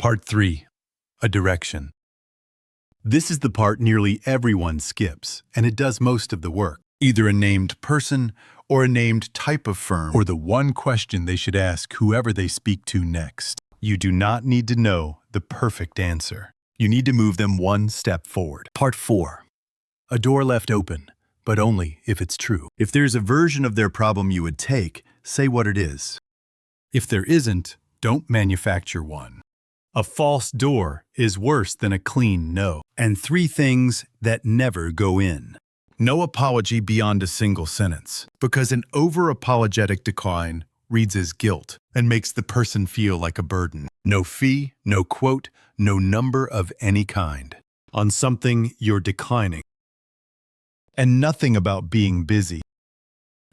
Part 3. A direction. This is the part nearly everyone skips, and it does most of the work. Either a named person, or a named type of firm, or the one question they should ask whoever they speak to next. You do not need to know the perfect answer. You need to move them one step forward. Part 4. A door left open, but only if it's true. If there's a version of their problem you would take, say what it is. If there isn't, don't manufacture one. A false door is worse than a clean no. And 3 things that never go in. No apology beyond a single sentence, because an over-apologetic decline reads as guilt and makes the person feel like a burden. No fee, no quote, no number of any kind on something you're declining. And nothing about being busy,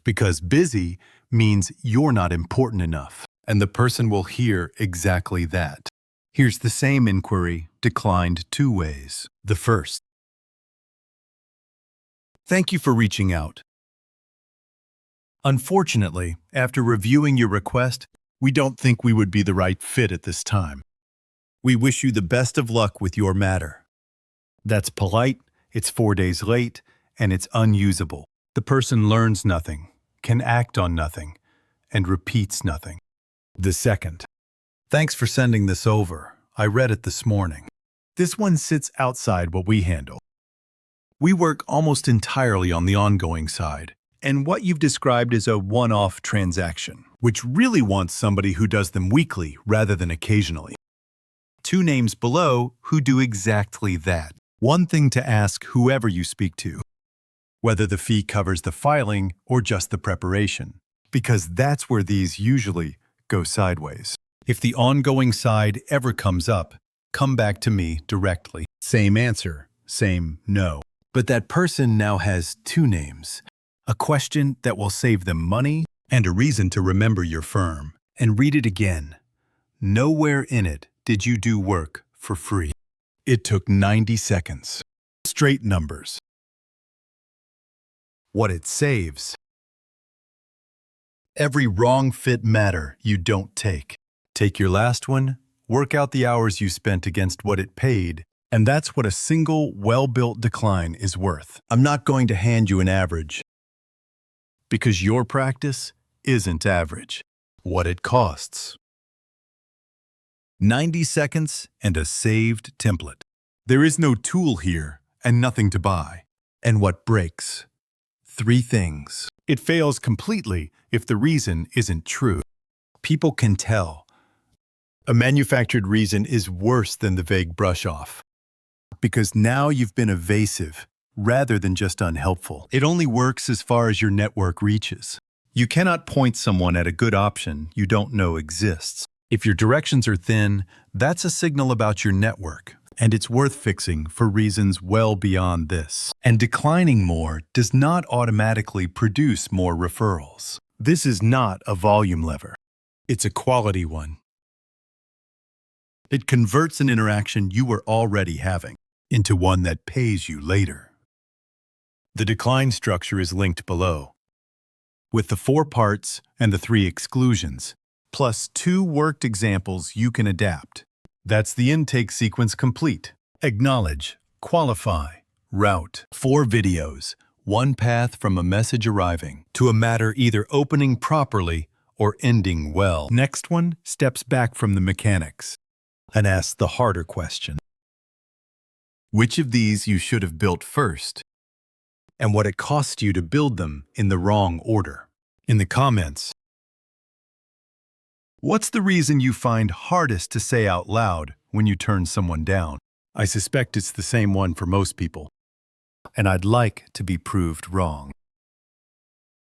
because busy means you're not important enough, and the person will hear exactly that. Here's the same inquiry declined 2 ways. The first: thank you for reaching out. Unfortunately, after reviewing your request, we don't think we would be the right fit at this time. We wish you the best of luck with your matter. That's polite, it's 4 days late, and it's unusable. The person learns nothing, can act on nothing, and repeats nothing. The second: thanks for sending this over. I read it this morning. This one sits outside what we handle. We work almost entirely on the ongoing side, and what you've described is a one-off transaction, which really wants somebody who does them weekly rather than occasionally. 2 names below who do exactly that. One thing to ask whoever you speak to, whether the fee covers the filing or just the preparation, because that's where these usually go sideways. If the ongoing side ever comes up, come back to me directly. Same answer, same no. But that person now has 2 names, a question that will save them money and a reason to remember your firm. And read it again. Nowhere in it did you do work for free. It took 90 seconds. Straight numbers. What it saves: every wrong fit matter you don't take. Take your last one, work out the hours you spent against what it paid, and that's what a single, well-built decline is worth. I'm not going to hand you an average, because your practice isn't average. What it costs: 90 seconds and a saved template. There is no tool here and nothing to buy. And what breaks: 3 things. It fails completely if the reason isn't true. People can tell. A manufactured reason is worse than the vague brush-off, because now you've been evasive rather than just unhelpful. It only works as far as your network reaches. You cannot point someone at a good option you don't know exists. If your directions are thin, that's a signal about your network, and it's worth fixing for reasons well beyond this. And declining more does not automatically produce more referrals. This is not a volume lever. It's a quality one. It converts an interaction you were already having into one that pays you later. The decline structure is linked below, with the 4 parts and the 3 exclusions, plus 2 worked examples you can adapt. That's the intake sequence complete. Acknowledge, qualify, route. 4 videos, 1 path from a message arriving to a matter either opening properly or ending well. Next one steps back from the mechanics and asks the harder question: which of these you should have built first, and what it cost you to build them in the wrong order. In the comments, what's the reason you find hardest to say out loud when you turn someone down? I suspect it's the same one for most people, and I'd like to be proved wrong.